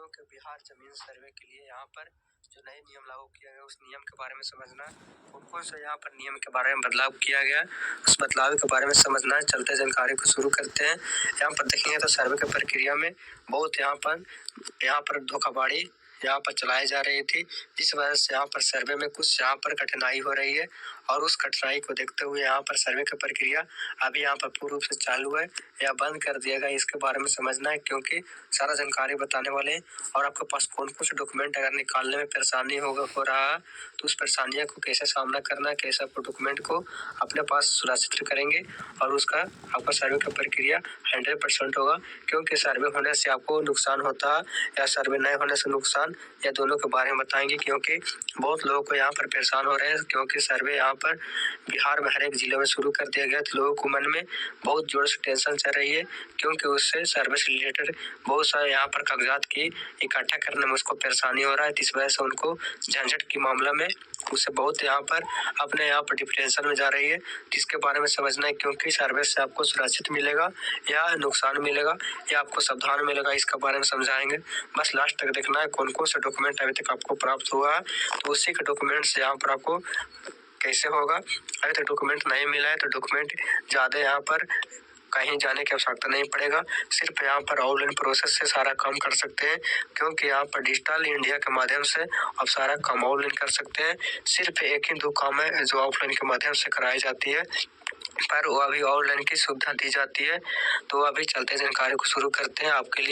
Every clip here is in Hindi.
के बिहार जमीन सर्वे के लिए यहाँ पर जो नए नियम लागू किया गया उस नियम के बारे में समझना, कौन कौन सा यहाँ पर नियम के बारे में बदलाव किया गया उस बदलाव के बारे में समझना। चलते जानकारी को शुरू करते हैं। यहाँ पर देखेंगे तो सर्वे की प्रक्रिया में बहुत यहाँ पर धोखाधड़ी यहाँ पर चलाई जा रही थी, जिस वजह से यहाँ पर सर्वे में कुछ यहाँ पर कठिनाई हो रही है और उस कठिनाई को देखते हुए यहाँ पर सर्वे की प्रक्रिया अभी यहाँ पर पूर्ण रूप से चालू है या बंद कर दिया गया, इसके बारे में समझना है क्योंकि सारा जानकारी बताने वाले हैं। और आपके पास कौन कौन से डॉक्यूमेंट अगर निकालने में परेशानी हो रहा है तो उस परेशानियों को कैसे सामना करना है, कैसे आपको डॉक्यूमेंट को अपने पास सुरक्षित करेंगे और उसका आपका सर्वे की प्रक्रिया 100% होगा। क्योंकि सर्वे होने से आपको नुकसान होता है या सर्वे नहीं होने से नुकसान, या दोनों के बारे में बताएंगे। क्योंकि बहुत लोगों को यहाँ पर परेशान हो रहे हैं क्योंकि सर्वे यहाँ पर बिहार में हर एक जिले में शुरू कर दिया गया, तो लोगों को मन में बहुत जोर से टेंशन चल रही है क्योंकि उससे सर्वे से रिलेटेड बहुत सारे यहाँ पर कागजात की इकट्ठा करने में उसको परेशानी हो रहा है। इस वजह से उनको झंझट के मामला में उससे बहुत यहाँ पर अपने यहाँ पर डिप्रेशन में जा रही है, जिसके बारे में समझना है। क्योंकि सर्वे से आपको सुरक्षित मिलेगा या नुकसान मिलेगा या आपको सावधान मिलेगा, इसके बारे में समझाएंगे। बस लास्ट तक देखना है कौन कौन सा डॉक्यूमेंट अभी तक आपको प्राप्त हुआ है, तो उसी के डॉक्यूमेंट से यहाँ पर आपको कैसे होगा। अभी तक डॉक्यूमेंट नहीं मिला है तो डॉक्यूमेंट ज़्यादा यहाँ पर कहीं जाने की आवश्यकता नहीं पड़ेगा, सिर्फ यहाँ पर ऑनलाइन प्रोसेस से सारा काम कर सकते हैं। क्योंकि यहाँ पर डिजिटल इंडिया के माध्यम से आप सारा काम ऑनलाइन कर सकते हैं। सिर्फ एक ही दो काम है जो ऑफलाइन के माध्यम से कराई जाती है, पर वो अभी ऑनलाइन की सुविधा दी जाती है। तो अभी चलते जानकारी को शुरू करते हैं। आपके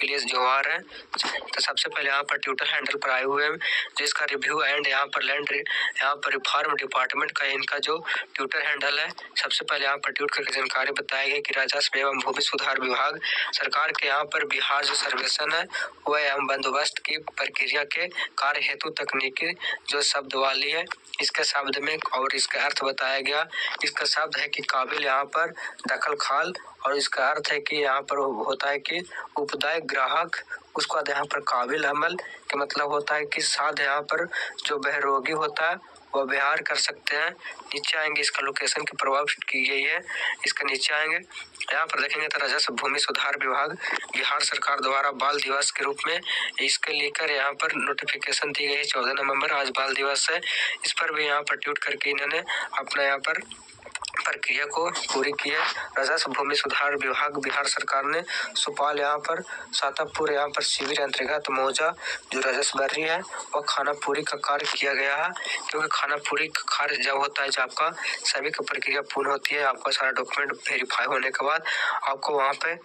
लिए जोहार है। तो सबसे पहले यहाँ पर ट्विटर हैंडल पर आए हुए हैं जिसका रिव्यू एंड यहाँ पर लैंड यहाँ पर रिफॉर्म डिपार्टमेंट का इनका जो ट्विटर हैंडल है। सबसे पहले यहाँ पर ट्वीट करके जानकारी बताई गई कि राजस्व एवं भूमि सुधार विभाग सरकार के यहाँ पर बिहार जो सर्वेक्षण है वह एवं बंदोबस्त की प्रक्रिया के कार्य हेतु तकनीकी जो शब्द वाली है, इसके शब्द में और इसका अर्थ बताया गया। इसका शब्द है कि काबिल यहाँ पर दखल खाल, और इसका अर्थ है कि यहाँ पर होता है कि उपदाय ग्राहक, उसके बाद यहाँ पर काबिल अमल का मतलब होता है कि साध यहाँ पर जो बहरोगी होता है वह व्यवहार कर सकते हैं। नीचे आएंगे इसका लोकेशन की प्रभाव की गई है, इसके नीचे आएंगे यहाँ पर देखेंगे तो राजस्व भूमि सुधार विभाग बिहार सरकार द्वारा बाल दिवस के रूप में इसके लेकर यहाँ पर नोटिफिकेशन दी गई है। 14 नवंबर आज बाल दिवस है। इस पर भी यहाँ पर ट्वीट करके इन्होंने अपना यहाँ पर प्रक्रिया को पूरी की है। राजस्व भूमि सुधार विभाग बिहार सरकार ने सुपाल यहाँ पर सातापुर यहाँ पर शिविर अंतर्गत मौजा जो राजस्व बर्री है वह खानापुरी का कार्य किया गया है। क्योंकि खानापुरी का कार्य जब होता है जब आपका सभी की प्रक्रिया पूर्ण होती है, आपका सारा डॉक्यूमेंट वेरीफाई होने के बाद आपको वहाँ पे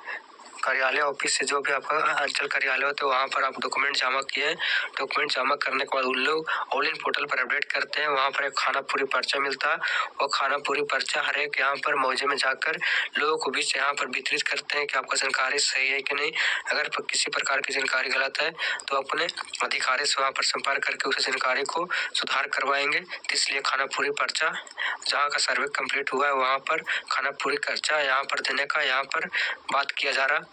कार्यालय ऑफिस से जो भी आपका अंचल कार्यालय होता है वहाँ पर आप डॉक्यूमेंट जमा किए। डॉक्यूमेंट जमा करने के बाद उन लोग ऑनलाइन पोर्टल पर अपडेट करते हैं। वहाँ पर एक खानापुरी पर्चा मिलता है और खानापुरी पर्चा हर एक यहाँ पर मौजे में जाकर लोगों को बीच यहाँ पर वितरित करते हैं कि आपका जानकारी सही है कि नहीं। अगर किसी प्रकार की जानकारी गलत है तो अपने अधिकारी से वहाँ पर संपर्क करके उस जानकारी को सुधार करवाएंगे। इसलिए खानापुरी पर्चा जहाँ का सर्वे कंप्लीट हुआ है वहाँ पर खानापुरी पर्चा यहाँ पर देने का यहाँ पर बात किया जा रहा।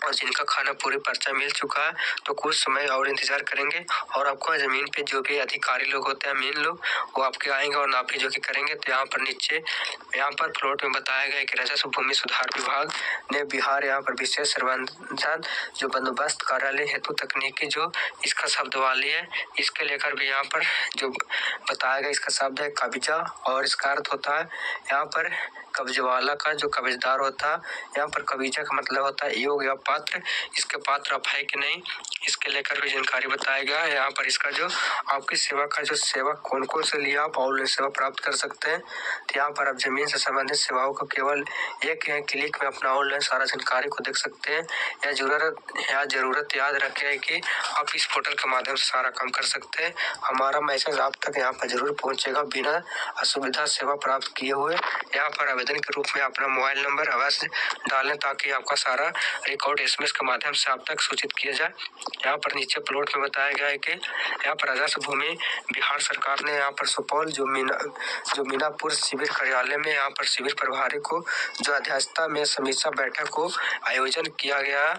और जिनका खाना पूरी पर्चा मिल चुका है तो कुछ समय और इंतजार करेंगे और आपको जमीन पे जो भी अधिकारी लोग होते हैं मेन लोग वो आपके आएंगे और नापी जोखी करेंगे। तो यहाँ पर नीचे यहाँ पर प्लॉट में बताया गया कि राजस्व भूमि सुधार विभाग ने बिहार यहाँ पर विशेष सर्वंजान जो बंदोबस्त कार्यालय हेतु तकनीकी जो इसका शब्द वाली है, इसके लेकर भी यहाँ पर जो बताया गया इसका शब्द है कब्जा, और इसका अर्थ होता है यहाँ पर कब्जे वाला का जो कब्जदार होता है। यहाँ पर कब्जा का मतलब होता है योग या पात्र, इसके पात्र आप है कि नहीं, इसके लेकर भी जानकारी बताया गया है। यहाँ पर इसका जो आपकी सेवा का जो सेवा कौन कौन से लिए आप ऑनलाइन सेवा प्राप्त कर सकते हैं। तो यहाँ पर आप जमीन से संबंधित सेवाओं को केवल एक क्लिक में अपना ऑनलाइन सारा जानकारी को देख सकते हैं। या जरूरत याद रखें कि आप इस पोर्टल के माध्यम से सारा काम कर सकते हैं। हमारा मैसेज आप तक यहाँ पर जरूर पहुँचेगा बिना असुविधा सेवा प्राप्त किए हुए। यहाँ पर आवेदन के रूप में अपना मोबाइल नंबर अवश्य डालें ताकि आपका सारा रिकॉर्ड एसएमएस के माध्यम से आप तक सूचित किया जाए। यहाँ पर नीचे प्लॉट में बताया गया है कि यहाँ पर राजस्व भूमि बिहार सरकार ने यहाँ पर सुपौल जो मीनापुर शिविर कार्यालय में यहाँ पर शिविर प्रभारी को जो अध्यक्षता में समीक्षा बैठक को आयोजन किया गया है।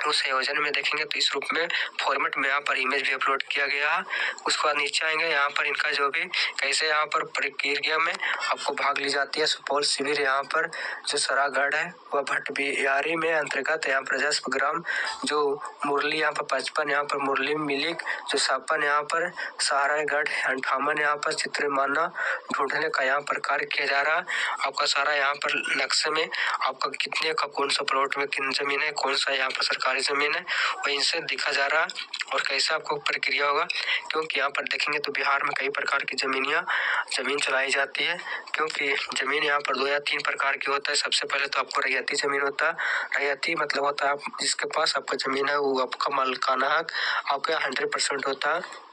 उस संयोजन में देखेंगे तो इस रूप में फॉर्मेट में यहाँ पर इमेज भी अपलोड किया गया है। उसके बाद नीचे आएंगे, यहाँ पर इनका जो भी कैसे यहाँ पर प्रक्रिया में आपको भाग ली जाती है। सुपौल शिविर यहाँ पर जो सरागढ़ है वह भट्ट बिहारी में अंतर्गत यहाँ पर 10 ग्राम, जो मुरली यहाँ पर 55, यहाँ पर मुरली मिलिक जो 56, यहाँ पर सहारागढ़ 58, यहाँ पर चित्रमाना ढूंढने का यहाँ पर कार्य किया जा रहा है। आपका सारा यहाँ पर नक्शे में आपका कितने का कौन सा प्लॉट में किन जमीन है, कौन सा यहाँ पर सरकारी जमीन है, वह इनसे दिखा जा रहा है और कैसे आपको प्रक्रिया होगा। क्योंकि यहाँ पर देखेंगे तो बिहार में कई प्रकार की जमीन चलाई जाती है। क्योंकि जमीन यहाँ पर 2 या 3 प्रकार की होता है। सबसे पहले तो आपको रैयती जमीन होता है। रैयती मतलब होता है आप जिसके पास आपका जमीन है वो आपका मालिकाना हक आपका 100% होता है।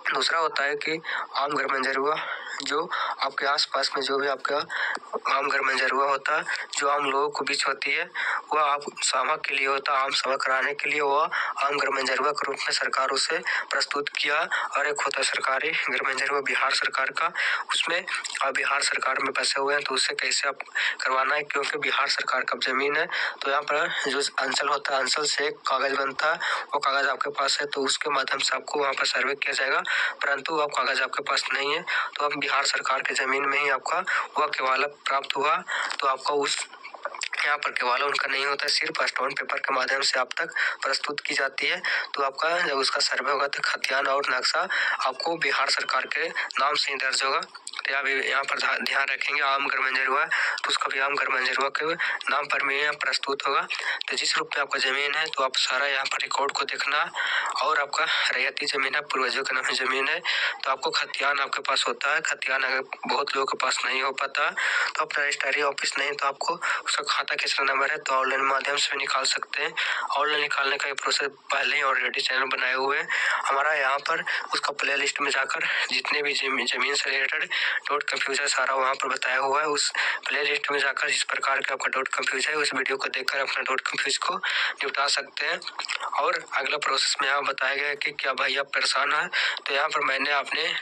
दूसरा होता है कि आम घर मंजूर, जो आपके आसपास में जो भी आपका आम घर मंजूर होता है, जो आम लोगों को बीच होती है, वह आप सभा के लिए होता है। आम सभा कराने के लिए वह आम घर मंजूर के रूप में सरकार उसे प्रस्तुत किया। और एक होता है सरकारी घर मंजूर बिहार सरकार का, उसमें आप बिहार सरकार में बसे हुए हैं तो उससे कैसे आप करवाना है। क्योंकि बिहार सरकार का जमीन है तो यहाँ पर जो अंचल होता है, अंचल से एक कागज बनता है, वो कागज आपके पास है तो उसके माध्यम से आपको वहाँ पर सर्वे किया जाएगा। परंतु अब कागज आपके पास नहीं है तो अब बिहार सरकार के जमीन में ही आपका वह केवाला प्राप्त हुआ तो आपका उस यहाँ पर केवाला उनका नहीं होता, सिर्फ स्टोन पेपर के माध्यम से आप तक प्रस्तुत की जाती है। तो आपका जब उसका सर्वे होगा तो खतियान और नक्शा आपको बिहार सरकार के नाम से ही दर्ज होगा। तो आप यहाँ पर ध्यान रखेंगे, आम घर मंजूर हुआ तो उसका भी आम घर मंजूर के नाम पर में यहाँ प्रस्तुत होगा। तो जिस रूप में आपका जमीन है तो आप सारा यहाँ पर रिकॉर्ड को देखना। और आपका रैयती जमीन है, पूर्वजों के नाम में जमीन है तो आपको खतियान आपके पास होता है। खतियान अगर बहुत लोगों के पास नहीं हो पाता तो अपना रजिस्ट्री ऑफिस नहीं तो आपको उसका खाता किसका नंबर है तो ऑनलाइन माध्यम से भी निकाल सकते हैं। ऑनलाइन निकालने का प्रोसेस पहले ही ऑलरेडी चैनल बनाए हुए हैं हमारा, यहाँ पर उसका प्ले लिस्ट में जाकर जितने भी जमीन से रिलेटेड डॉट कंफ्यूजन सारा वहाँ पर बताया हुआ है। उस प्ले लिस्ट में जाकर जिस प्रकार का आपका डॉट कंफ्यूज है उस वीडियो को देखकर अपना डॉट कंफ्यूज को निपटा सकते हैं। और अगला प्रोसेस में यहाँ बताया गया है कि क्या भाई आप परेशान है तो यहाँ पर मैंने अपने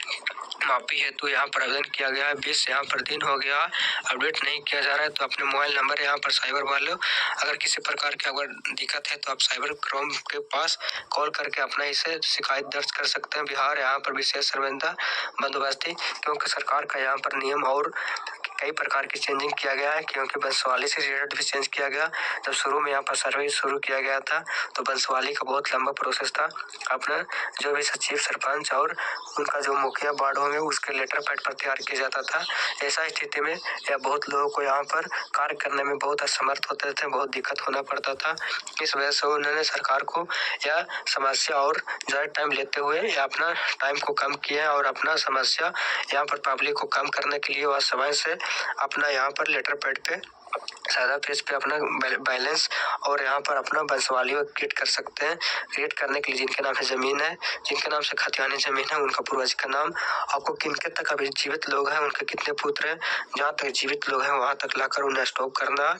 माफी हेतु यहाँ पर आवेदन किया गया है, 20 यहाँ पर दिन हो गया, अपडेट नहीं किया जा रहा है। तो अपने मोबाइल नंबर यहाँ पर साइबर वाले अगर किसी प्रकार की अगर दिक्कत है तो आप साइबर क्राइम के पास कॉल करके अपना इसे शिकायत दर्ज कर सकते हैं। बिहार यहाँ पर विशेष सर्वेक्षण बंदोबस्ती, क्योंकि सरकार का यहाँ पर नियम और कई प्रकार की चेंजिंग किया गया है। क्योंकि बंसवाली से रिलेटेड भी चेंज किया गया। जब शुरू में यहाँ पर सर्वे शुरू किया गया था तो बंसवाली का बहुत लंबा प्रोसेस था। अपना जो भी सचिव सरपंच और उनका जो मुखिया वार्ड होंगे उसके लेटर पैड पर तैयार किया जाता था। ऐसा स्थिति में या बहुत लोगों को यहाँ पर कार्य करने में बहुत असमर्थ होते थे, बहुत दिक्कत होना पड़ता था। इस वजह से उन्होंने सरकार को यह समस्या और ज़्यादा टाइम लेते हुए या अपना टाइम को कम किया और अपना समस्या यहाँ पर पब्लिक को कम करने के लिए वह समय से अपना यहाँ पर लेटर पैड पे सादा पेज पे अपना बैलेंस और यहाँ पर अपना बंसवाली क्रिएट कर सकते हैं। क्रिएट करने के लिए जिनके नाम से जमीन है, जिनके नाम से खतियानी जमीन है, उनका पूर्वज का नाम, आपको किनके तक अभी जीवित लोग हैं, उनके कितने पुत्र हैं, जहाँ तक जीवित लोग हैं वहाँ तक लाकर उन्हें स्टॉप करना।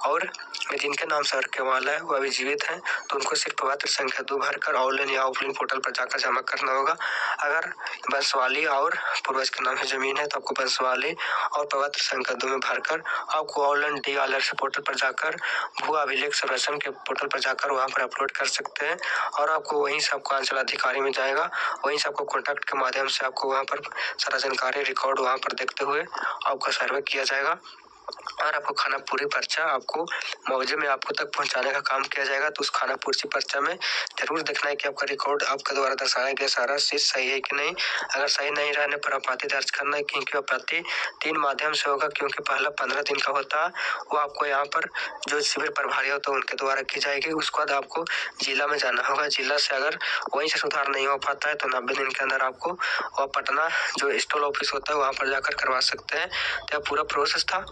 और जिनके नाम से रखने वाला है वो अभी जीवित हैं तो उनको सिर्फ पवित्र संख्या 2 भरकर ऑनलाइन या ऑफलाइन पोर्टल पर जाकर जमा करना होगा। अगर बंसवाली और पूर्वज के नाम से जमीन है तो आपको बंसवाली और पवित्र संख्या 2 में भरकर आपको ऑनलाइन DLR पोर्टल पर जाकर भू अभिलेख संरक्षण के पोर्टल पर जाकर वहां पर अपलोड कर सकते हैं। और आपको वहीं से आपको अंचल अधिकारी में जाएगा, वहीं से आपको कॉन्टैक्ट के माध्यम से आपको वहां पर सारा जानकारी रिकॉर्ड वहां पर देखते हुए आपका सर्वे किया जाएगा। और आपको खाना पूरी पर्चा आपको मुआवजे में आपको तक पहुंचाने का काम किया जाएगा। तो उस खाना पूर्ति पर्चा में जरूर देखना है कि आपका रिकॉर्ड आपके द्वारा दर्शाया गया सारा चीज सही है कि नहीं। अगर सही नहीं रहने पर आपत्ति दर्ज करना है, क्योंकि आपत्ति 3 माध्यम से होगा। क्योंकि पहला 15 दिन का होता है वो आपको यहाँ पर जो शिविर प्रभारी होता है उनके द्वारा की जाएगी। उसके बाद आपको जिला में जाना होगा। जिला से अगर वहीं से सुधार नहीं हो पाता है तो 90 दिन के अंदर आपको वह पटना जो स्टॉल ऑफिस होता है वहाँ पर जाकर करवा सकते हैं। तो यह पूरा प्रोसेस था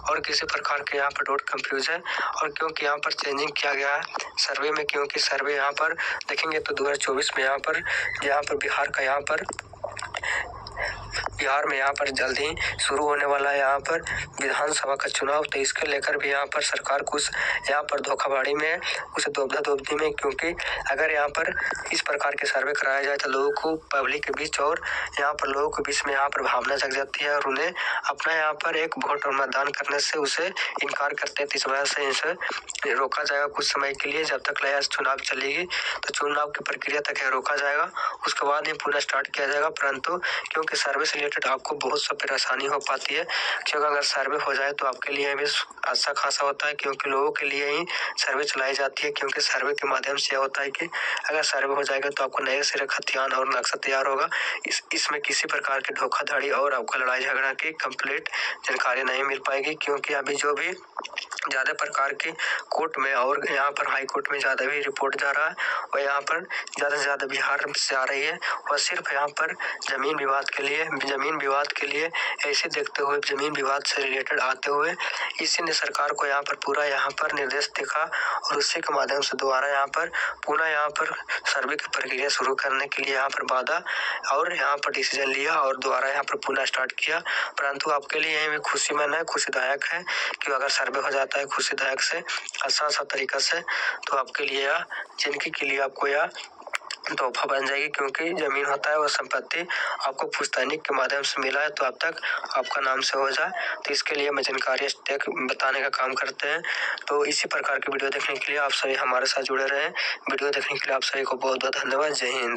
और किसी प्रकार के यहाँ पर डॉट कंफ्यूज है। और क्योंकि यहाँ पर चेंजिंग किया गया है सर्वे में, क्योंकि सर्वे यहाँ पर देखेंगे तो 2024 में यहाँ पर बिहार का यहाँ पर बिहार में यहाँ पर जल्द ही शुरू होने वाला है यहाँ पर विधानसभा का चुनाव, तो इसके लेकर भी यहाँ पर सरकार कुछ यहाँ पर धोखाधड़ी में, कुछ दोबदा-दोबदी में, क्योंकि अगर यहाँ पर इस प्रकार के सर्वे कराया जाए तो लोगों को, पब्लिक के बीच और यहाँ पर लोगों के बीच में यहाँ पर भावना जग जाती है और उन्हें अपना यहाँ पर एक वोट और मतदान करने से उसे इनकार करते हैं। इस वजह से इसे रोका जाएगा कुछ समय के लिए, जब तक नया चुनाव चलेगी तो चुनाव की प्रक्रिया तक है रोका जाएगा, उसके बाद ही पुनः स्टार्ट किया जाएगा। परंतु क्योंकि सर्वे से रिलेटेड आपको बहुत सा परेशानी हो पाती है, क्योंकि अगर सर्वे हो जाए तो आपके लिए भी अच्छा खासा होता है, क्योंकि लोगों के लिए ही सर्वे चलाई जाती है। क्योंकि सर्वे के माध्यम से होता है कि अगर सर्वे हो जाएगा तो आपको नए सिरे खतियान और नक्शा तैयार होगा, इसमें किसी प्रकार की धोखाधड़ी और आपको लड़ाई झगड़ा की कंप्लीट जानकारी नहीं मिल पाएगी। क्योंकि अभी जो भी ज्यादा प्रकार के कोर्ट में और यहाँ पर हाई कोर्ट में ज्यादा भी रिपोर्ट जा रहा है और यहाँ पर ज्यादा से ज्यादा बिहार से आ रही है, और सिर्फ यहाँ पर जमीन विवाद के लिए ऐसे देखते हुए, जमीन विवाद से रिलेटेड आते हुए इसी ने सरकार को यहाँ पर पूरा यहाँ पर निर्देश दिखा और उसी के माध्यम से दोबारा यहाँ पर पुनः यहाँ पर सर्वे की प्रक्रिया शुरू करने के लिए यहाँ पर वादा और यहाँ पर डिसीजन लिया और दोबारा यहाँ पर पुनः स्टार्ट किया। परंतु आपके लिए यही खुशी मन है, खुशीदायक है कि अगर सर्वे हो जाता है खुशीदायक से आसान तरीका से, तो आपके लिए यह जिंदगी के लिए आपको यह तोहफा बन जाएगी। क्योंकि जमीन होता है वो संपत्ति आपको पुश्तैनिक के माध्यम से मिला है, तो अब तक आपका नाम से हो जाए, तो इसके लिए मैं जानकारी बताने का काम करते हैं। तो इसी प्रकार की वीडियो देखने के लिए आप सभी हमारे साथ जुड़े रहे। वीडियो देखने के लिए आप सभी को बहुत बहुत धन्यवाद। जय हिंद।